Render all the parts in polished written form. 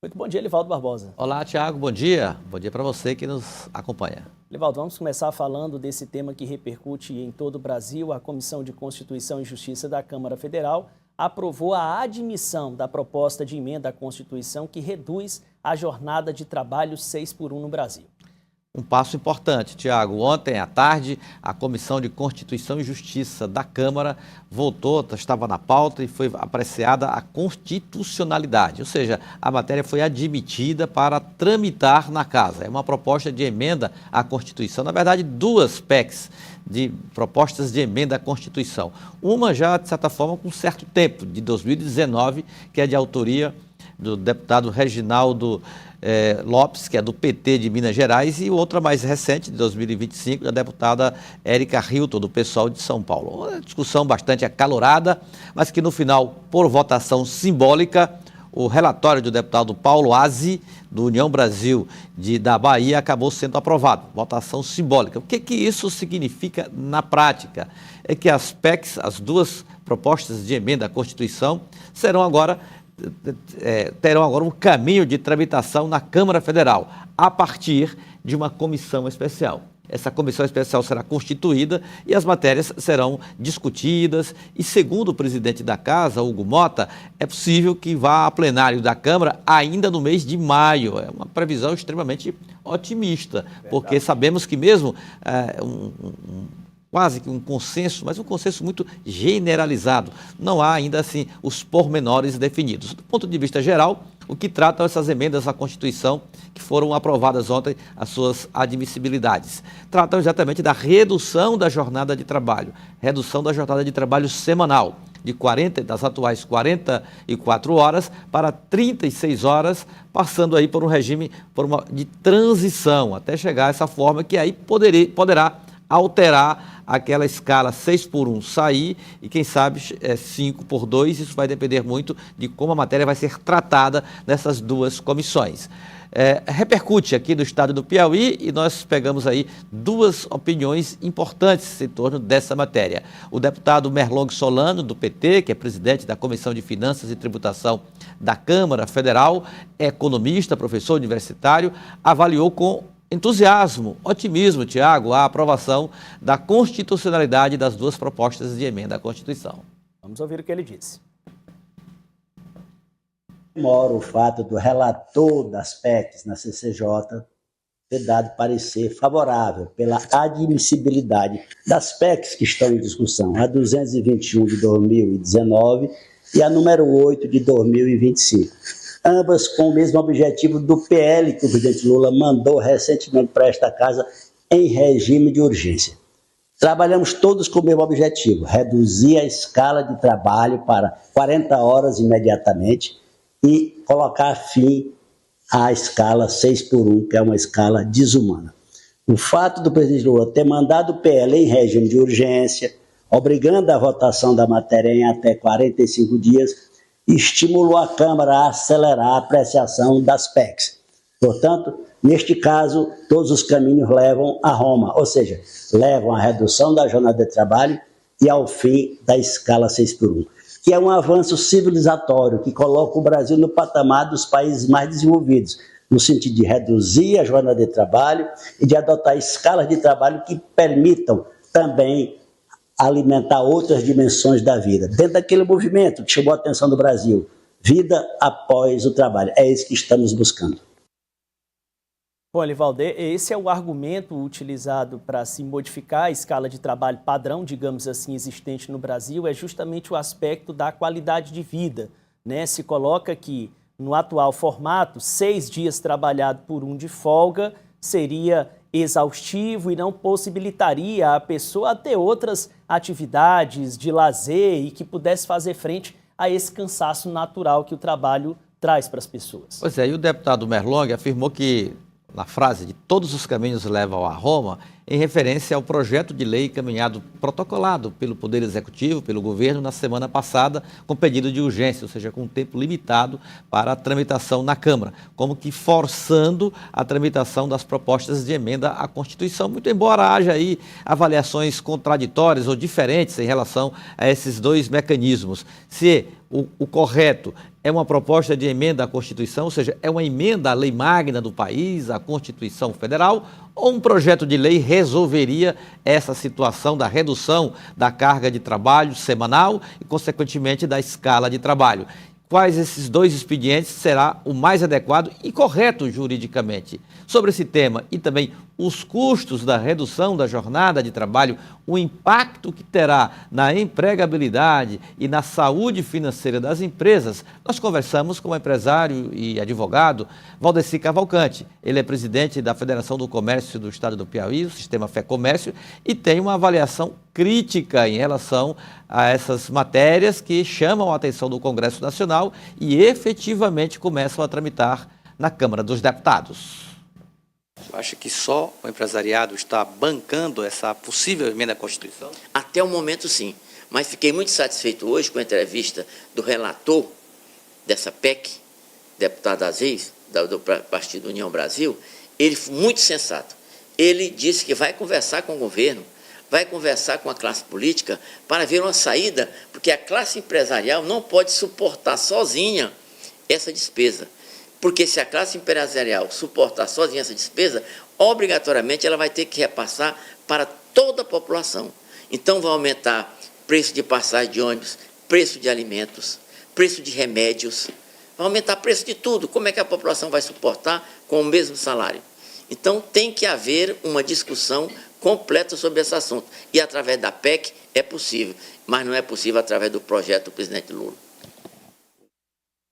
Muito bom dia, Livaldo Barbosa. Olá, Tiago, bom dia. Bom dia para você que nos acompanha. Livaldo, vamos começar falando desse tema que repercute em todo o Brasil. A Comissão de Constituição e Justiça da Câmara Federal aprovou a admissão da proposta de emenda à Constituição que reduz a jornada de trabalho 6x1 no Brasil. Um passo importante, Tiago. Ontem à tarde, a Comissão de Constituição e Justiça da Câmara votou, estava na pauta e foi apreciada a constitucionalidade, ou seja, a matéria foi admitida para tramitar na casa. É uma proposta de emenda à Constituição, na verdade, duas PECs de propostas de emenda à Constituição. Uma já, de certa forma, com certo tempo, de 2019, que é de autoria do deputado Reginaldo Lopes, que é do PT de Minas Gerais, e outra mais recente, de 2025, da deputada Érica Hilton, do PSOL de São Paulo. Uma discussão bastante acalorada, mas que no final, por votação simbólica, o relatório do deputado Paulo Aze, do União Brasil da Bahia, acabou sendo aprovado. Votação simbólica. O que isso significa na prática? É que as PECs, as duas propostas de emenda à Constituição, terão agora um caminho de tramitação na Câmara Federal, a partir de uma comissão especial. Essa comissão especial será constituída e as matérias serão discutidas e, segundo o presidente da Casa, Hugo Mota, é possível que vá a plenário da Câmara ainda no mês de maio. É uma previsão extremamente otimista, porque sabemos que mesmo quase que um consenso, mas um consenso muito generalizado. Não há ainda assim os pormenores definidos. Do ponto de vista geral, o que tratam essas emendas à Constituição que foram aprovadas ontem, as suas admissibilidades. Tratam exatamente da redução da jornada de trabalho, redução da jornada de trabalho semanal, das atuais 44 horas para 36 horas, passando aí por um regime de transição, até chegar a essa forma que aí poderá alterar aquela escala 6x1 sair e, quem sabe, 5x2. Isso vai depender muito de como a matéria vai ser tratada nessas duas comissões. Repercute aqui no estado do Piauí e nós pegamos aí duas opiniões importantes em torno dessa matéria. O deputado Merlong Solano, do PT, que é presidente da Comissão de Finanças e Tributação da Câmara Federal, é economista, professor universitário, avaliou com entusiasmo, otimismo, Tiago, a aprovação da constitucionalidade das duas propostas de emenda à Constituição. Vamos ouvir o que ele disse. Comemoro o fato do relator das PECs na CCJ ter dado parecer favorável pela admissibilidade das PECs que estão em discussão, a 221 de 2019 e a número 8 de 2025. Ambas com o mesmo objetivo do PL que o presidente Lula mandou recentemente para esta casa em regime de urgência. Trabalhamos todos com o mesmo objetivo, reduzir a escala de trabalho para 40 horas imediatamente e colocar fim à escala 6x1, que é uma escala desumana. O fato do presidente Lula ter mandado o PL em regime de urgência, obrigando a votação da matéria em até 45 dias, estimulou a Câmara a acelerar a apreciação das PECs. Portanto, neste caso, todos os caminhos levam a Roma, ou seja, levam à redução da jornada de trabalho e ao fim da escala 6x1, que é um avanço civilizatório que coloca o Brasil no patamar dos países mais desenvolvidos, no sentido de reduzir a jornada de trabalho e de adotar escalas de trabalho que permitam também alimentar outras dimensões da vida. Dentro daquele movimento que chamou a atenção do Brasil, vida após o trabalho. É isso que estamos buscando. Bom, Livaldo, esse é o argumento utilizado para se modificar a escala de trabalho padrão, digamos assim, existente no Brasil, é justamente o aspecto da qualidade de vida, né? Se coloca que, no atual formato, 6 dias trabalhado por 1 de folga seria exaustivo e não possibilitaria a pessoa a ter outras atividades de lazer e que pudesse fazer frente a esse cansaço natural que o trabalho traz para as pessoas. Pois é, e o deputado Merlong afirmou que, na frase de todos os caminhos levam a Roma, em referência ao projeto de lei encaminhado, protocolado pelo Poder Executivo, pelo governo, na semana passada, com pedido de urgência, ou seja, com um tempo limitado para a tramitação na Câmara, como que forçando a tramitação das propostas de emenda à Constituição, muito embora haja aí avaliações contraditórias ou diferentes em relação a esses dois mecanismos. Se o correto é uma proposta de emenda à Constituição, ou seja, é uma emenda à lei magna do país, à Constituição Federal, ou um projeto de lei resolveria essa situação da redução da carga de trabalho semanal e, consequentemente, da escala de trabalho? Quais esses dois expedientes será o mais adequado e correto juridicamente? Sobre esse tema e também os custos da redução da jornada de trabalho, o impacto que terá na empregabilidade e na saúde financeira das empresas, nós conversamos com o empresário e advogado Valdeci Cavalcante. Ele é presidente da Federação do Comércio do Estado do Piauí, o Sistema Fé Comércio, e tem uma avaliação crítica em relação a essas matérias que chamam a atenção do Congresso Nacional e efetivamente começam a tramitar na Câmara dos Deputados. Acha que só o empresariado está bancando essa possível emenda à Constituição? Até o momento, sim. Mas fiquei muito satisfeito hoje com a entrevista do relator dessa PEC, deputado Aziz, do Partido União Brasil. Ele foi muito sensato. Ele disse que vai conversar com o governo, vai conversar com a classe política para ver uma saída, porque a classe empresarial não pode suportar sozinha essa despesa. Porque se a classe empresarial suportar sozinha essa despesa, obrigatoriamente ela vai ter que repassar para toda a população. Então vai aumentar preço de passagem de ônibus, preço de alimentos, preço de remédios, vai aumentar preço de tudo. Como é que a população vai suportar com o mesmo salário? Então tem que haver uma discussão completa sobre esse assunto. E através da PEC é possível, mas não é possível através do projeto do presidente Lula.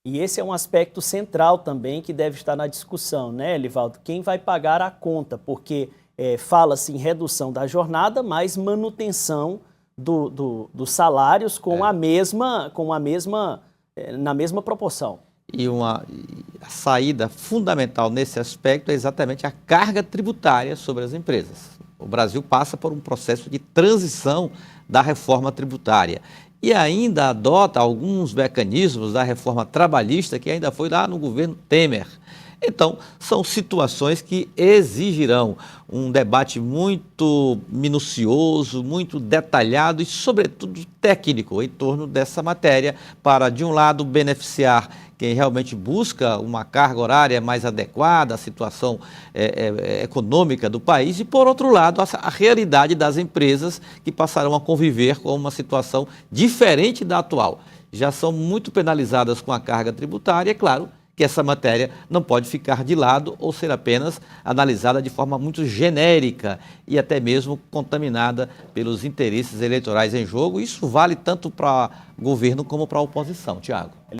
E esse é um aspecto central também que deve estar na discussão, né, Elivaldo? Quem vai pagar a conta? Porque fala-se em redução da jornada, mas manutenção dos salários na mesma proporção. E a saída fundamental nesse aspecto é exatamente a carga tributária sobre as empresas. O Brasil passa por um processo de transição da reforma tributária e ainda adota alguns mecanismos da reforma trabalhista que ainda foi lá no governo Temer. Então, são situações que exigirão um debate muito minucioso, muito detalhado e, sobretudo, técnico em torno dessa matéria para, de um lado, beneficiar quem realmente busca uma carga horária mais adequada à situação econômica do país e, por outro lado, a realidade das empresas que passarão a conviver com uma situação diferente da atual. Já são muito penalizadas com a carga tributária, é claro que essa matéria não pode ficar de lado ou ser apenas analisada de forma muito genérica e até mesmo contaminada pelos interesses eleitorais em jogo. Isso vale tanto para o governo como para a oposição, Tiago.